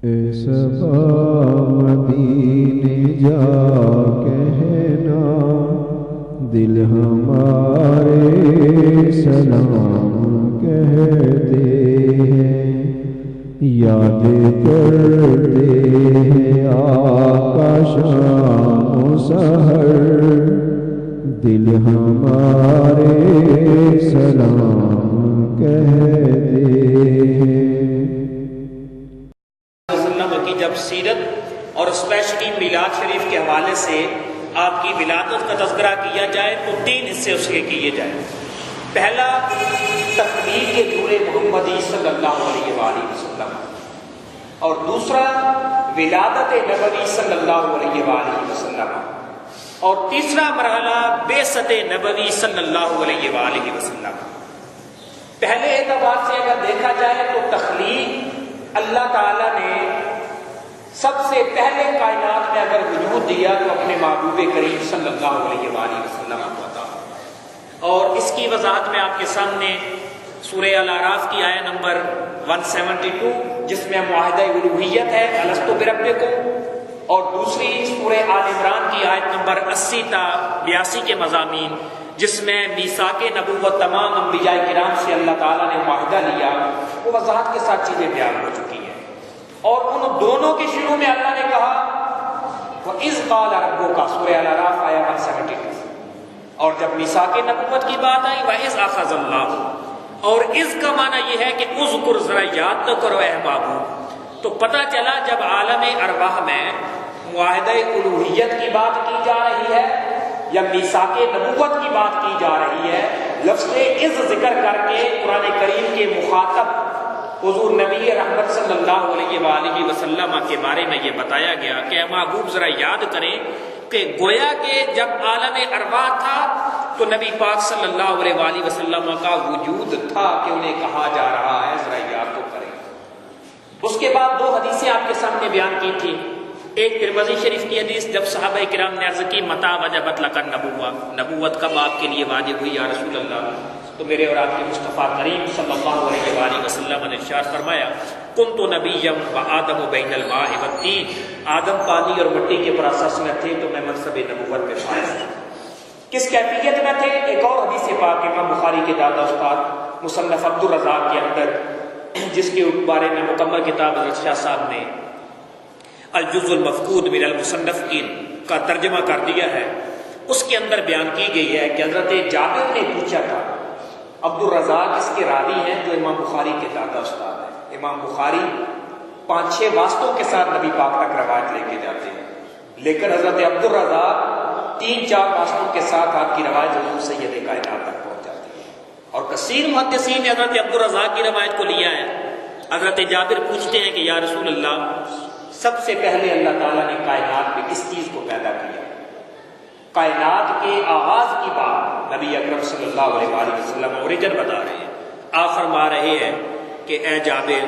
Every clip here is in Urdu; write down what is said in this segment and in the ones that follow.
اے صبا مدینے جا کہنا دل ہمارے سلام کہتے ہیں، یاد کرتے ہیں آقا شام و سحر، دل ہمارے سلام کہتے ہیں۔ کی جب سیرت اور اسپیشلی میلاد شریف کے حوالے سے آپ کی ولادت کا تذکرہ کیا جائے تو 3 حصے اس کے کیے جائیں۔ پہلا تخلیق نور محمدی صلی اللہ علیہ وآلہ وسلم، اور دوسرا ولادت نبوی صلی اللہ علیہ وآلہ وسلم، اور تیسرا مرحلہ بعثت نبوی صلی اللہ علیہ وآلہ وسلم۔ پہلے اعتبار سے اگر دیکھا جائے تو تخلیق اللہ تعالیٰ نے سب سے پہلے کائنات میں اگر وجود دیا تو اپنے محبوب کریم صلی اللہ علیہ وآلہ وسلم کو عطا، اور اس کی وضاحت میں آپ کے سامنے سورہ الاعراف کی آیت نمبر 172 جس میں معاہدہ الوہیت ہے الستو بربکم، اور دوسری سورہ آل عمران کی آیت نمبر 80 تا 82 کے مضامین جس میں میثاق نبوت تمام انبیاء کرام سے اللہ تعالیٰ نے معاہدہ لیا، وہ وضاحت کے ساتھ چیزیں بیان ہو چکی ہیں۔ اور ان دونوں کے شروع میں اللہ نے کہا وَإِذْ قَالَ رَبُّكَ، سورہ الاعراف آیت 172، اور جب میثاق نبوت کی بات آئی وَإِذْ أَخَذَ اللَّهُ، اور اِذ کا معنی یہ ہے کہ اذکر، ذرا یاد تو کرو اے محبوب۔ تو پتہ چلا جب عالم ارواح میں معاہدہ الوہیت کی بات کی جا رہی ہے یا میثاق نبوت کی بات کی جا رہی ہے، لفظ اذ ذکر کر کے قرآن کریم کے مخاطب حضور نبی رحمت صلی اللہ علیہ وآلہ وسلم کے بارے میں یہ بتایا گیا کہ اے محبوب ذرا یاد کریں کہ گویا کہ جب عالم ارواح تھا تو نبی پاک صلی اللہ علیہ وآلہ وسلم کا وجود تھا کہ انہیں کہا جا رہا ہے، ذرا یاد تو کریں۔ اس کے بعد 2 حدیثیں آپ کے سامنے بیان کی تھی، ایک ترمذی شریف کی حدیث جب صحابہ کرام نے عرض کی متى وجبت لک النبوۃ، نبوت کب آپ کے لیے واجب ہوئی یا رسول اللہ؟ تو میرے اور آپ کے مصطفیٰ کریم صلی اللہ علیہ وآلہ وسلم نے ارشاد فرمایا کنت نبیا وآدم بین الماء والطین، آدم پانی اور مٹی کے پروسیس میں تھے تو میں منصب نبوت پہ فائز تھا۔ کس کیفیت میں تھے؟ ایک اور حدیث پاک امام بخاری کے دادا استاد مصنف عبد الرزاق کے اندر جس کے بارے میں مکمل کتاب حضرت شاہ صاحب نے الجزء المفقود من المصنفین کا ترجمہ کر دیا ہے، اس کے اندر بیان کی گئی ہے کہ حضرت جابر نے پوچھا تھا، عبد الرزاق اس کے راوی ہیں جو امام بخاری کے دادا استاد ہیں، امام بخاری 5-6 واسطوں کے ساتھ نبی پاک تک روایت لے کے جاتے ہیں، لیکن حضرت عبد الرزاق 3-4 واسطوں کے ساتھ آپ کی روایت حضور سید کائنات تک پہنچ جاتی ہے، اور کثیر محدثین نے حضرت عبد الرزاق کی روایت کو لیا ہے۔ حضرت جابر پوچھتے ہیں کہ یا رسول اللہ، سب سے پہلے اللہ تعالیٰ نے کائنات میں کس چیز کو پیدا کیا؟ کائنات کے آغاز کی بات نبی اکرم صلی اللہ علیہ وآلہ وسلم اوریجن بتا رہے ہیں، آپ فرما رہے ہیں کہ اے جابر،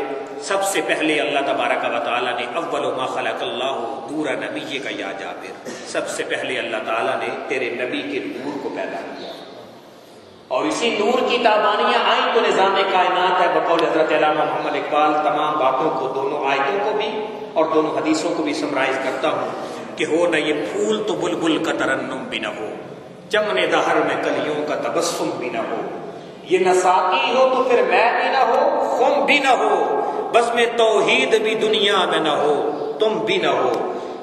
سب سے پہلے اللہ تبارک و تعالیٰ نے اول ما خلق اللہ نور نبی کا یا جابر، سب سے پہلے اللہ تعالیٰ نے تیرے نبی کے نور کو پیدا کیا، اور اسی نور کی تابانیاں آئیں تو نظام کائنات ہے۔ بقول حضرت علامہ محمد اقبال تمام باتوں کو، دونوں آیتوں کو بھی اور دونوں حدیثوں کو بھی سمرائز کرتا ہوں کہ ہو نہ یہ پھول تو بلبل کا ترنم بھی نہ ہو، چمن دہر میں کلیوں کا تبسم بھی نہ ہو، یہ نہ ساقی ہو تو پھر میں بھی نہ ہو، خم بھی نہ ہو، بس میں توحید بھی دنیا میں نہ ہو، تم بھی نہ ہو،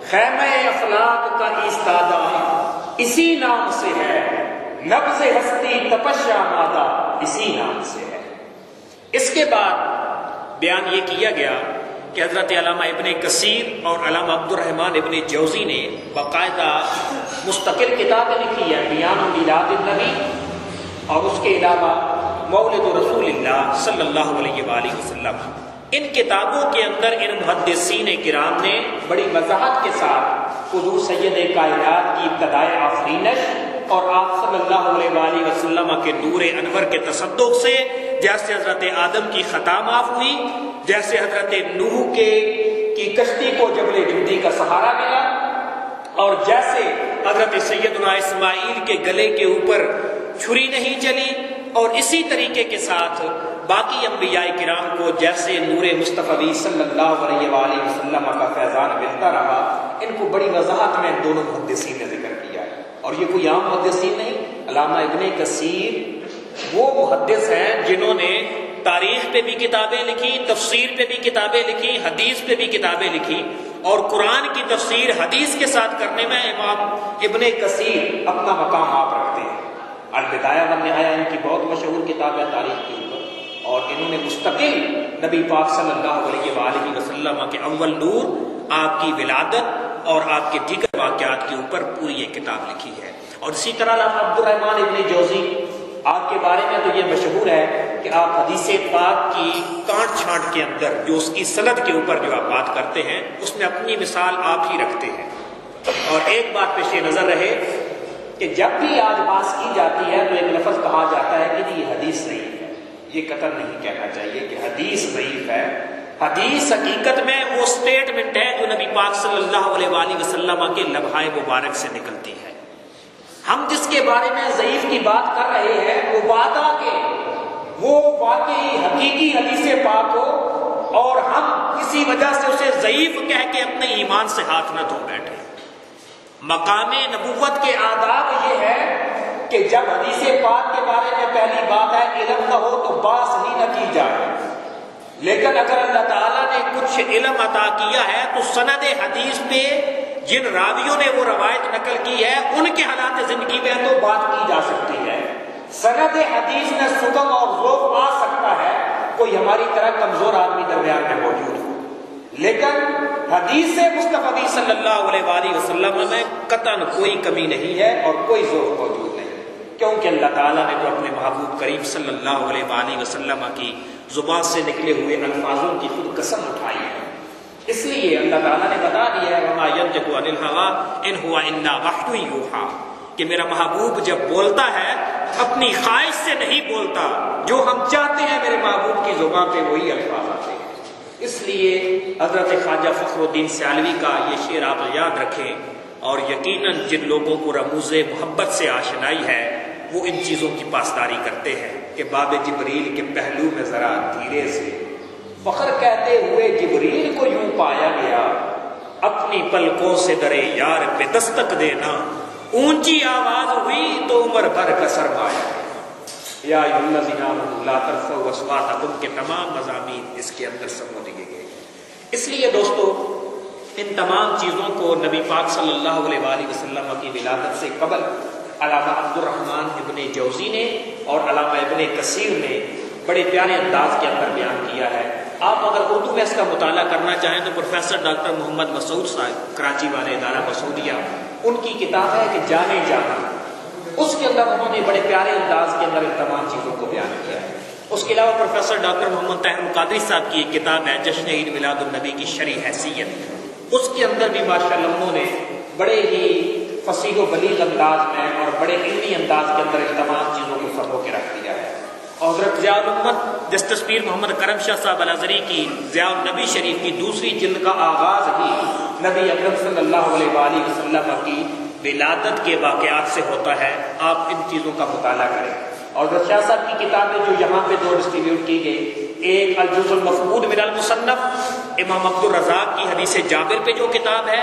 خیمہ اخلاق کا ایستادہ اسی نام سے ہے، نبض ہستی تپشا مادہ اسی نام سے ہے۔ اس کے بعد بیان یہ کیا گیا کہ حضرت علامہ ابن کثیر اور علامہ عبد الرحمن ابن جوزی نے باقاعدہ مستقل کتابیں لکھی ہیں، بیان میلاد النبی، اور اس کے علاوہ مولد رسول اللہ صلی اللہ علیہ وآلہ وسلم۔ ان کتابوں کے اندر ان محدثین کرام نے بڑی وضاحت کے ساتھ حضور سید کائنات کی ابتدائے آفرینش اور آپ صلی اللہ علیہ وآلہ وسلم کے نور انور کے تصدق سے جیسے حضرت آدم کی خطا معاف ہوئی، جیسے حضرت نوح کی کشتی کو جبل جودی کا سہارا ملا، اور جیسے حضرت سیدنا اسماعیل کے گلے کے اوپر چھری نہیں چلی، اور اسی طریقے کے ساتھ باقی انبیاء کرام کو جیسے نور مصطفی صلی اللہ علیہ وآلہ وسلم کا فیضان ملتا رہا، ان کو بڑی وضاحت میں دونوں محدثین نے ذکر کیا ہے۔ اور یہ کوئی عام محدثین نہیں، علامہ ابن کثیر وہ محدث ہیں جنہوں نے تاریخ پہ بھی کتابیں لکھی، تفسیر پہ بھی کتابیں لکھی، حدیث پہ بھی کتابیں لکھی، اور قرآن کی تفسیر حدیث کے ساتھ کرنے میں امام ابن کثیر اپنا مقام آپ رکھتے ہیں۔ البدایہ والنہایہ ان کی بہت مشہور کتاب ہے تاریخ کے اوپر، اور انہوں نے مستقل نبی پاک صلی اللہ علیہ وآلہ وسلم کے اول نور، آپ کی ولادت اور آپ کے دیگر واقعات کے اوپر پوری یہ کتاب لکھی ہے۔ اور اسی طرح علامہ عبد الرحمن ابن جوزی، آپ کے بارے میں تو یہ مشہور ہے کہ آپ حدیث پاک کی کانٹ چھانٹ کے اندر جو اس کی سند کے اوپر جو آپ بات کرتے ہیں اس میں اپنی مثال آپ ہی رکھتے ہیں۔ اور ایک بات پیش نظر رہے کہ جب بھی آج بات کی جاتی ہے تو ایک لفظ کہا جاتا ہے کہ یہ حدیث نہیں ہے، یہ قطعاً نہیں کہنا چاہیے کہ حدیث ضعیف ہے۔ حدیث حقیقت میں وہ سٹیٹمنٹ ہے جو نبی پاک صلی اللہ علیہ وآلہ وسلم کے لبھائے مبارک سے نکلتی ہے۔ ہم جس کے بارے میں ضعیف کی بات کر رہے ہیں وہ وعدہ کہ وہ واقعی حقیقی حدیث پاک ہو، اور ہم کسی وجہ سے اسے ضعیف کہہ کے اپنے ایمان سے ہاتھ نہ دھو بیٹھے۔ مقام نبوت کے آداب یہ ہے کہ جب حدیث پاک کے بارے میں پہلی بات ہے علم نہ ہو تو بحث ہی نہ کی جائے، لیکن اگر اللہ تعالیٰ نے کچھ علم عطا کیا ہے تو سند حدیث پہ جن راویوں نے وہ روایت نقل کی ہے ان کے حالات زندگی میں تو بات کی جا سکتی ہے۔ سند حدیث میں سکم اور ذوق آ سکتا ہے، کوئی ہماری طرح کمزور آدمی درمیان میں موجود ہو، لیکن حدیث مصطفی صلی اللہ علیہ وآلہ وسلم میں قطعاً کوئی کمی نہیں ہے اور کوئی ذوق موجود نہیں، کیونکہ اللہ تعالیٰ نے تو اپنے محبوب کریم صلی اللہ علیہ وآلہ وسلم کی زبان سے نکلے ہوئے الفاظوں کی خود قسم اٹھائی ہے۔ اس لیے اللہ تعالیٰ نے بتا دیا ہے وَمَا يَنطِقُ عَنِ الْهَوَىٰ إِنْ هُوَ إِلَّا وَحْيٌ يُوحَىٰ، کہ میرا محبوب جب بولتا ہے اپنی خواہش سے نہیں بولتا، جو ہم چاہتے ہیں میرے محبوب کی زبان پہ وہی الفاظ آتے ہیں۔ اس لیے حضرت خواجہ فخر الدین سیالوی کا یہ شعر آپ یاد رکھیں، اور یقیناً جن لوگوں کو رموز محبت سے آشنائی ہے وہ ان چیزوں کی پاسداری کرتے ہیں کہ باب جبریل کے پہلو میں ذرا دھیرے سے فخر کہتے ہوئے جبریل کو یوں پایا گیا، اپنی پلکوں سے درے یار پہ دستک دینا، اونچی آواز ہوئی تو عمر بھر کا سرمایہ گیا۔ یا ایھا الذین آمنوا لا ترفعوا اصواتکم کے تمام مضامین اس کے اندر سمجھ لیے گئے۔ اس لیے دوستو ان تمام چیزوں کو نبی پاک صلی اللہ علیہ وآلہ وسلم کی ولادت سے قبل علامہ عبد الرحمن ابن جوزی نے اور علامہ ابن کثیر نے بڑے پیارے انداز کے اندر بیان کیا ہے۔ آپ اگر اردو میں اس کا مطالعہ کرنا چاہیں تو پروفیسر ڈاکٹر محمد مسعود صاحب کراچی والے ادارہ مسعودیہ، ان کی کتاب ہے کہ جانے جانا، اس کے اندر انہوں نے بڑے پیارے انداز کے اندر ان تمام چیزوں کو بیان کیا ہے۔ اس کے علاوہ پروفیسر ڈاکٹر محمد طاہر القادری صاحب کی ایک کتاب ہے جشن عید میلاد النبی کی شرعی حیثیت، اس کے اندر بھی ماشاءاللہ انہوں نے بڑے ہی فصیح و بلیغ انداز میں اور بڑے علمی انداز کے اندر ان تمام چیزوں کو سمو کے رکھ دیا ہے۔ اور حضرت ضیاء الامت جسٹس پیر محمد کرم شاہ صاحب الازہری کی ضیاء النبی شریف کی دوسری جلد کا آغاز ہی نبی اکرم صلی اللہ علیہ وآلہ وسلم کی ولادت کے واقعات سے ہوتا ہے۔ آپ ان چیزوں کا مطالعہ کریں۔ اور حضرت شاہ صاحب کی کتابیں جو یہاں پہ دو ڈسٹریبیوٹ کی گئی، ایک الجزء المفقود من المصنف امام عبد الرزاق کی حدیث جابر پہ جو کتاب ہے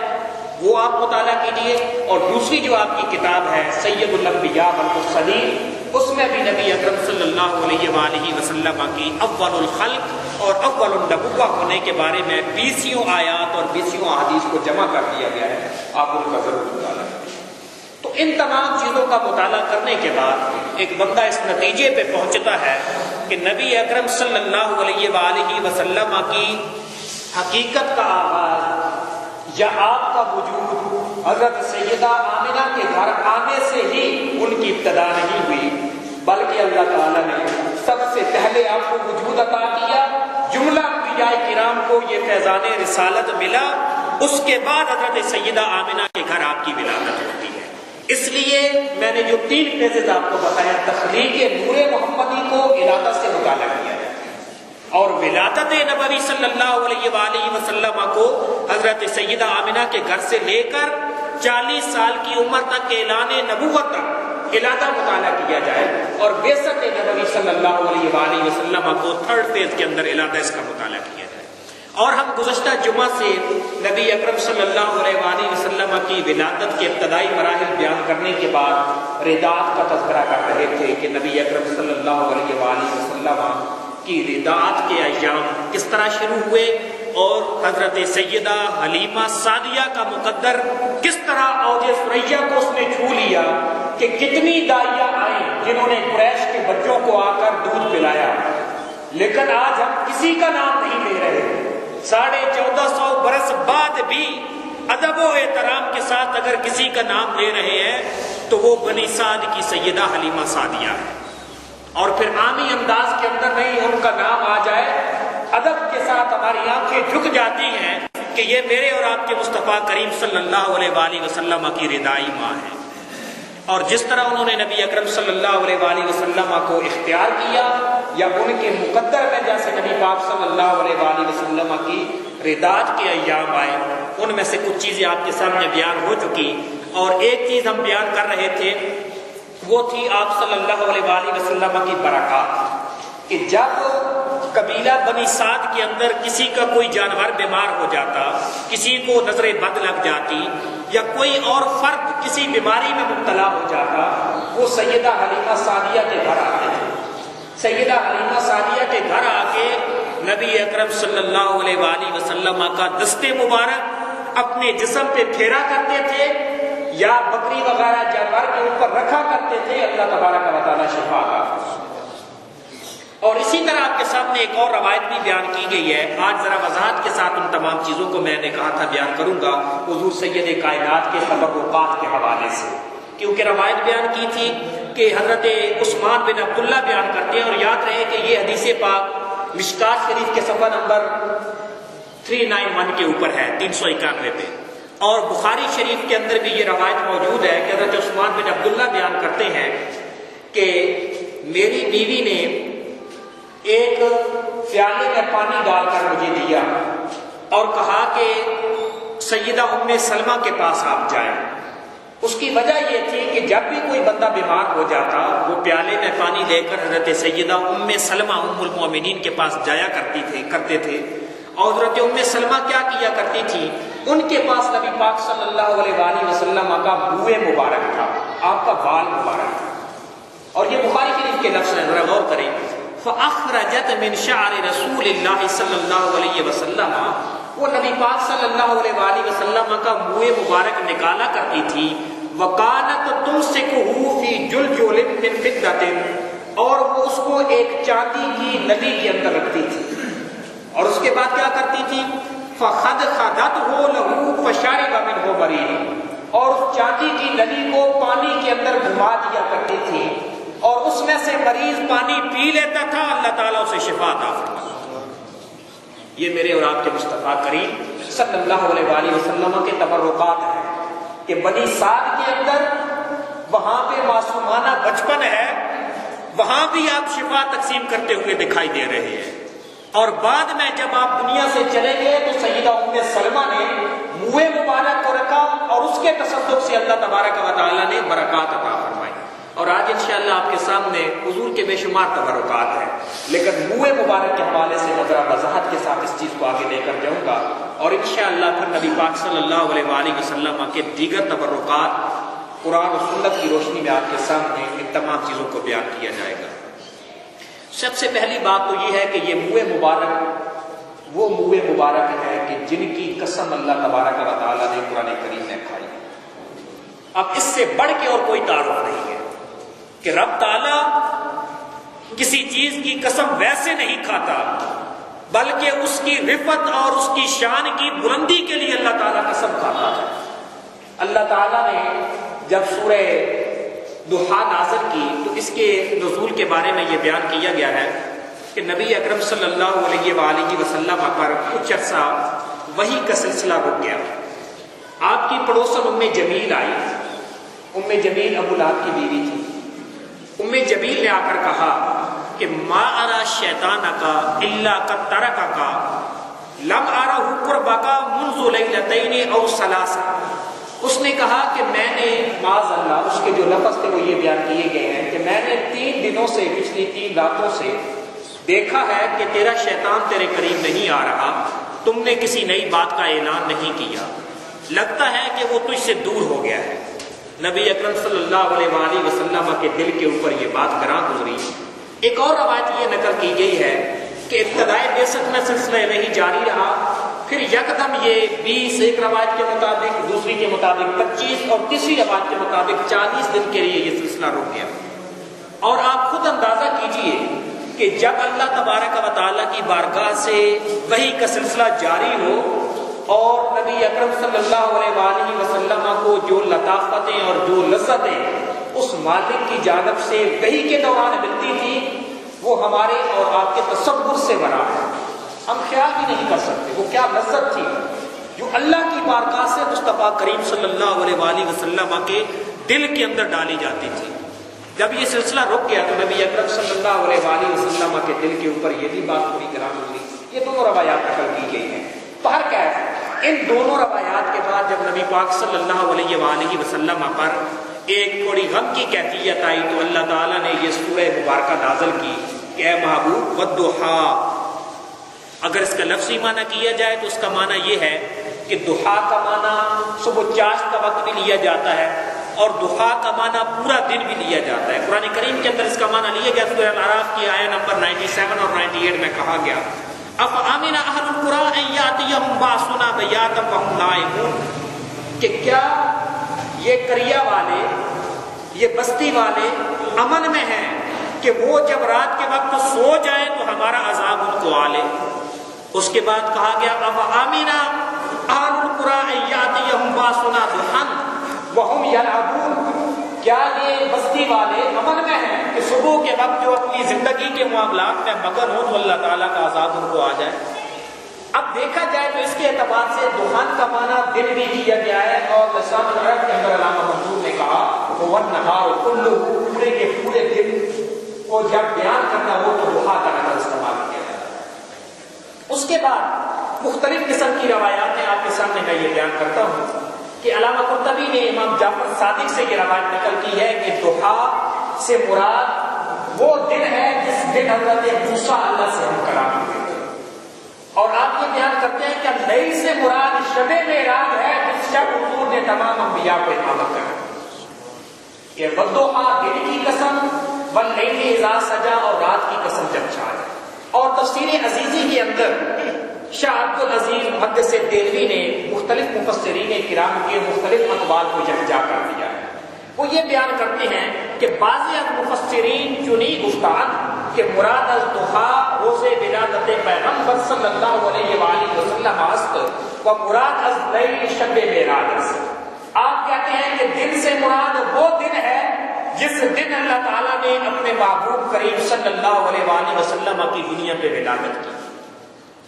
وہ آپ مطالعہ کیجیے، اور دوسری جو آپ کی کتاب ہے سید الانبیاء والمرسلین، اس میں بھی نبی اکرم صلی اللہ علیہ وآلہ وسلم کی اول الخلق اور اول النبوہ ہونے کے بارے میں 20 آیات اور 20 احادیث کو جمع کر دیا گیا ہے، آپ ان کا ضرور مطالعہ کریں۔ تو ان تمام چیزوں کا مطالعہ کرنے کے بعد ایک بندہ اس نتیجے پہ پہنچتا ہے کہ نبی اکرم صلی اللہ علیہ وآلہ وسلم کی حقیقت کا آغاز یا آپ کا وجود حضرت سیدہ آمنہ کے گھر آنے سے ہی ان کی ابتدا نہیں ہوئی، بلکہ اللہ تعالیٰ نے سب سے پہلے آپ کو وجود عطا کیا، جملہ انبیاء کرام کو یہ فیضان رسالت ملا، اس کے بعد حضرت سیدہ آمنہ کے گھر آپ کی ولادت ہوتی ہے۔ اس لیے میں نے جو 3 فیزز آپ کو بتایا، تخلیق نور محمدی کو ولادت سے مطالعہ کیا ہے، اور ولادت نبوی صلی اللہ علیہ وآلہ وسلم کو حضرت سیدہ آمنہ کے گھر سے لے کر 40 سال کی عمر تک اعلان نبوت تک علادہ مطالعہ کیا جائے اور بعثت نبوی صلی اللہ علیہ وآلہ وسلم کو تھرڈ فیز کے اندر علادہ اس کا مطالعہ کیا جائے۔ اور ہم گزشتہ جمعہ سے نبی اکرم صلی اللہ علیہ وآلہ وسلم کی ولادت کے ابتدائی مراحل بیان کرنے کے بعد رداعت کا تذکرہ کر رہے تھے کہ نبی اکرم صلی اللہ علیہ وآلہ وسلم کی رداعت کے ایام کس طرح شروع ہوئے اور حضرت سیدہ حلیمہ سعدیہ کا مقدر کس طرح اوج ثریا کو اس نے چھو لیا کہ کتنی داعیہ آئیں جنہوں نے قریش کے بچوں کو آ کر دودھ پلایا، لیکن آج ہم کسی کا نام نہیں لے رہے۔ 1450 برس بعد بھی ادب و احترام کے ساتھ اگر کسی کا نام لے رہے ہیں تو وہ بنی سعد کی سیدہ حلیمہ سعدیہ ہے، اور پھر عامی انداز کے اندر نہیں ان کا نام آ جائے، ادب کے ساتھ ہماری آنکھیں جھک جاتی ہیں کہ یہ میرے اور آپ کے مصطفیٰ کریم صلی اللہ علیہ وآلہ وسلم کی ردائی ماں ہے۔ اور جس طرح انہوں نے نبی اکرم صلی اللہ علیہ وآلہ وسلم کو اختیار کیا یا ان کے مقدر میں جیسے نبی پاک صلی اللہ علیہ وآلہ وسلم کی رداعت کے ایام آئے، ان میں سے کچھ چیزیں آپ کے سامنے بیان ہو چکی، اور ایک چیز ہم بیان کر رہے تھے وہ تھی آپ صلی اللہ علیہ وآلہ وسلم کی برکات، کہ جب قبیلہ بنی سعد کے اندر کسی کا کوئی جانور بیمار ہو جاتا، کسی کو نظر بد لگ جاتی یا کوئی اور فرد کسی بیماری میں مبتلا ہو جاتا، وہ سیدہ حلیمہ سعدیہ کے گھر آتے تھے۔ سیدہ حلیمہ سعدیہ کے گھر آ کے نبی اکرم صلی اللہ علیہ وآلہ وسلم کا دست مبارک اپنے جسم پہ پھیرا کرتے تھے یا بکری وغیرہ جانور کے اوپر رکھا کرتے تھے، اللہ تبارک و تعالیٰ شفا عطا۔ اور اسی طرح آپ کے سامنے ایک اور روایت بھی بیان کی گئی ہے، آج ذرا وضاحت کے ساتھ ان تمام چیزوں کو میں نے کہا تھا بیان کروں گا حضور سید کائنات کے تبرکات کے حوالے سے، کیونکہ روایت بیان کی تھی کہ حضرت عثمان بن عبداللہ بیان کرتے ہیں، اور یاد رہے کہ یہ حدیث پاک مشکات شریف کے صفحہ نمبر 391 کے اوپر ہے، 391 پہ، اور بخاری شریف کے اندر بھی یہ روایت موجود ہے کہ حضرت عثمان بن عبداللہ بیان کرتے ہیں کہ میری بیوی نے ایک پیالے میں پانی ڈال کر مجھے دیا اور کہا کہ سیدہ ام سلمہ کے پاس آپ جائیں۔ اس کی وجہ یہ تھی کہ جب بھی کوئی بندہ بیمار ہو جاتا وہ پیالے میں پانی لے کر حضرت سیدہ ام سلمہ ام المومنین کے پاس جایا کرتے تھے، اور حضرت ام سلمہ کیا کیا کرتی تھی، ان کے پاس نبی پاک صلی اللہ علیہ وآلہ وسلم کا بوئے مبارک تھا، آپ کا بال مبارک تھا، اور یہ بخاری شریف کے لفظ ہیں، ذرا غور کریں۔ فَأَخْرَجَتْ مِنْ شَعْرِ رَسُولِ اللَّهِ صلی اللہ علیہ وسلم، وہ نبی پاک صلی اللہ علیہ وآلہ وسلم کا منہ مبارک نکالا کرتی تھی، وَقَانَتْ تُمْسِكُهُ فِي جُلْجُلٍ مِّن فِضَّةٍ، اور وہ اس کو ایک چاندی کی نلی کے اندر رکھتی تھی، اور اس کے بعد کیا کرتی تھی، فَخَدْخَدَتْهُ لَهُ فَشَرِبَ مِنْهُ بَرِيرٍ، اور اس چاندی کی نلی کو پانی کے اندر گھما دیا کرتی تھی، اور اس میں سے مریض پانی پی لیتا تھا، اللہ تعالیٰ اسے شفا عطا فرماتا۔ یہ میرے اور آپ کے مصطفیٰ کریم صلی اللہ علیہ وآلہ وسلم کے تبرکات ہیں کہ بنی سعد کے اندر وہاں پہ معصومانہ بچپن ہے، وہاں بھی آپ شفا تقسیم کرتے ہوئے دکھائی دے رہے ہیں، اور بعد میں جب آپ دنیا سے چلے گئے تو سیدہ ام سلمہ نے منہ مبارک کو رکھا اور اس کے تصدق سے اللہ تبارک و تعالیٰ نے برکات عطا فرمائی۔ اور آج انشاءاللہ آپ کے سامنے حضور کے بے شمار تبرکات ہیں، لیکن منہ مبارک کے حوالے سے میں ذرا وضاحت کے ساتھ اس چیز کو آگے لے کر جاؤں گا، اور انشاءاللہ پھر نبی پاک صلی اللہ علیہ وآلہ وسلم کے دیگر تبرکات قرآن و سنت کی روشنی میں آپ کے سامنے ان تمام چیزوں کو بیان کیا جائے گا۔ سب سے پہلی بات تو یہ ہے کہ یہ منہ مبارک وہ منہ مبارک ہے کہ جن کی قسم اللہ تبارک و تعالیٰ نے قرآن کریم میں کھائی۔ اب اس سے بڑھ کے اور کوئی تعارف نہیں ہے کہ رب تعالیٰ کسی چیز کی قسم ویسے نہیں کھاتا، بلکہ اس کی رفعت اور اس کی شان کی بلندی کے لیے اللہ تعالیٰ قسم کھاتا ہے۔ اللہ تعالیٰ نے جب سورہ ضحیٰ نازل کی تو اس کے نزول کے بارے میں یہ بیان کیا گیا ہے کہ نبی اکرم صلی اللہ علیہ وآلہ وسلم پر کچھ عرصہ وحی کا سلسلہ رک گیا۔ آپ کی پڑوسن ام جمیل آئی۔ ام جمیل ابو لہب کی بیوی تھی۔ ام جمیل نے آ کر کہا کہ ما ارا شیطانک الا قد ترکک لم ارہ قربک منذ لیلتین او ثلاث، اس نے کہا کہ میں نے معاذ اللہ، اس کے جو لفظ تھے وہ یہ بیان کیے گئے ہیں کہ میں نے 3 دنوں سے، پچھلی 3 راتوں سے دیکھا ہے کہ تیرا شیطان تیرے قریب نہیں آ رہا، تم نے کسی نئی بات کا اعلان نہیں کیا، لگتا ہے کہ وہ تجھ سے دور ہو گیا ہے۔ نبی اکرم صلی اللہ علیہ وآلہ وسلم کے دل کے اوپر یہ بات گراں گزری۔ ایک اور روایت یہ نقل کی گئی ہے کہ ابتدائے بعثت میں سلسلہ وحی جاری رہا، پھر یکدم یہ 20 ایک روایت کے مطابق، دوسری کے مطابق 25 اور تیسری روایت کے مطابق 40 دن کے لیے یہ سلسلہ رک گیا۔ اور آپ خود اندازہ کیجئے کہ جب اللہ تبارک و تعالیٰ کی بارگاہ سے وحی کا سلسلہ جاری ہو اور نبی اکرم صلی اللہ علیہ وآلہ وسلم کو جو لطافتیں اور جو لذتیں اس مالک کی جانب سے وحی کے دوران ملتی تھی وہ ہمارے اور آپ کے تصور سے بڑا ہے، ہم خیال بھی نہیں کر سکتے وہ کیا لذت تھی جو اللہ کی بارگاہ سے مصطفیٰ کریم صلی اللہ علیہ وآلہ وسلم کے دل کے اندر ڈالی جاتی تھی۔ جب یہ سلسلہ رک گیا تو نبی اکرم صلی اللہ علیہ وآلہ وسلم کے دل کے اوپر یہ بھی بات پوری گراں گزری۔ یہ دونوں روایات نقل کی گئی ہیں۔ بہرکیف ان دونوں روایات کے بعد جب نبی پاک صلی اللہ علیہ وآلہ وسلم پر ایک تھوڑی غم کی کیفیت آئی تو اللہ تعالیٰ نے یہ سورہ مبارکہ نازل کی کہ اے محبوب والضحیٰ، اگر اس کا لفظی معنی کیا جائے تو اس کا معنی یہ ہے کہ دحا کا معنی صبح چاشت کا وقت بھی لیا جاتا ہے اور دحا کا معنی پورا دن بھی لیا جاتا ہے۔ قرآن کریم کے اندر اس کا معنی لیا گیا، سورہ الاعراف کی آیت نمبر 97 اور 98 میں کہا گیا افامن اہل القری ان یاتیہم باسنا بیاتا وہم نائمون، کہ کیا یہ قریہ والے، یہ بستی والے امن میں ہیں کہ وہ جب رات کے وقت سو جائیں تو ہمارا عذاب ان کو آ لے۔ اس کے بعد کہا گیا افامن اہل القری ان یاتیہم باسنا ضحی وہم یلعبون، کیا یہ بستی والے امن میں ہیں کہ صبح کے وقت جو اپنی زندگی کے معاملات میں مگن ہو تو اللہ تعالیٰ کا عذاب ان کو آ جائے۔ اب دیکھا جائے تو اس کے اعتبار سے دخان کا معنی دن بھی کیا گیا ہے، اور لسان العرب کے اندر علامہ منصور نے کہا وہ نہار کلو، پورے کے پورے دن کو جب بیان کرنا ہو تو دخا کا لفظ استعمال کیا جاتا ہے۔ اس کے بعد مختلف قسم کی روایات آپ کے سامنے میں یہ بیان کرتا ہوں کہ علامہ قرطبی نے امام جعفر صادق سے یہ روایت نقل کی ہے کہ دحا سے مراد وہ دن ہے جس دن حضرت موسیٰ اللہ سے ہم کلام ہوئے تھے، اور آپ یہ بیان کرتے ہیں کہ لیل سے مراد شب معراج ہے جس شب حضور نے تمام انبیاء کو امامت کری، کہ والضحیٰ دن کی قسم، واللیل اذا سجا اور رات کی قسم جب چھائے۔ اور تفسیر عزیزی کے اندر شاہ عبد العزیز محدث دہلوی نے مختلف مفسرین کرام کے مختلف اقوال کو یکجا کر دیا ہے۔ وہ یہ بیان کرتے ہیں کہ بعض مفسرین چنی گفتان کہ مراد از دحا روز ولادت پیغمبر صلی اللہ علیہ وآلہ وسلم است و مراد از لیل شب معراج است۔ آپ کہتے ہیں کہ دن سے مراد وہ دن ہے جس دن اللہ تعالیٰ نے اپنے محبوب کریم صلی اللہ علیہ وآلہ وسلم کی دنیا پہ ولادت کی،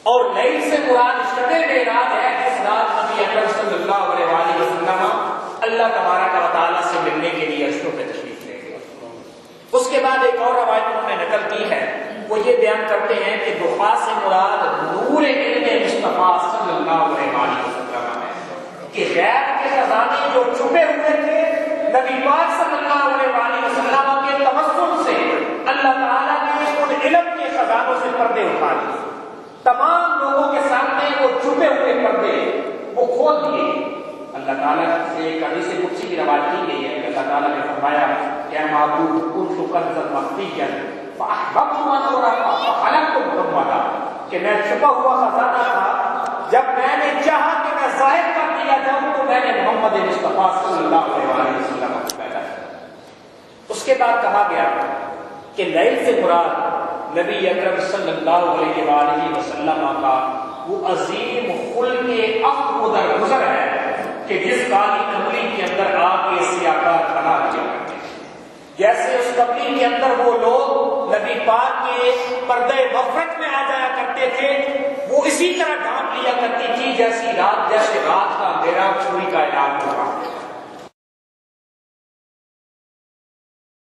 اور لیل سے مراد شب معراج ہے جس رات نبی اکرم صلی اللہ علیہ وآلہ وسلم اللہ تبارک و تعالیٰ سے ملنے کے لیے عرشوں پہ تشریف لے گئے۔ اس کے بعد ایک اور روایت انہوں نے نقل کی ہے، وہ یہ بیان کرتے ہیں کہ دحا سے مراد نور علم مصطفیٰ صلی اللہ علیہ وآلہ وسلم ہے، کہ غیب کے خزانے جو چھپے ہوئے تھے نبی پاک صلی اللہ علیہ وآلہ وسلم کے توسل سے اللہ تعالیٰ نے ان علم کے خزانوں سے پردے اٹھا دیے، تمام لوگوں کے سامنے وہ چھپے ہوئے پردے وہ کھول دیے۔ اللہ تعالیٰ سے ایک حدیث قدسی کی روایت کی گئی ہے کہ اللہ تعالیٰ نے فرمایا کہ اے معبود کنت کنزا مخفیا فاحببت ان اراک فخلقت محمدا، کہ میں چھپا ہوا خزانہ تھا، جب میں نے چاہا کہ میں ظاہر کر دیا جاؤں تو میں نے محمد مصطفیٰ صلی اللہ علیہ وسلم کو پیدا کیا۔ اس کے بعد کہا گیا کہ لیل سے مراد نبی اکرم صلی اللہ علیہ وآلہ وسلم کا وہ عظیم خلق عقد در گزر ہے کہ جس کالی کمری کے اندر آگ کے سیاکار کھڑا کیا کرتے ہیں، جیسے اس کمری کے اندر وہ لوگ نبی پاک کے پردے مغفرت میں آ جایا کرتے تھے، وہ اسی طرح ڈھانپ لیا کرتی تھی جیسے رات کا اندھیرا چوری کا اعلان ہو رہا۔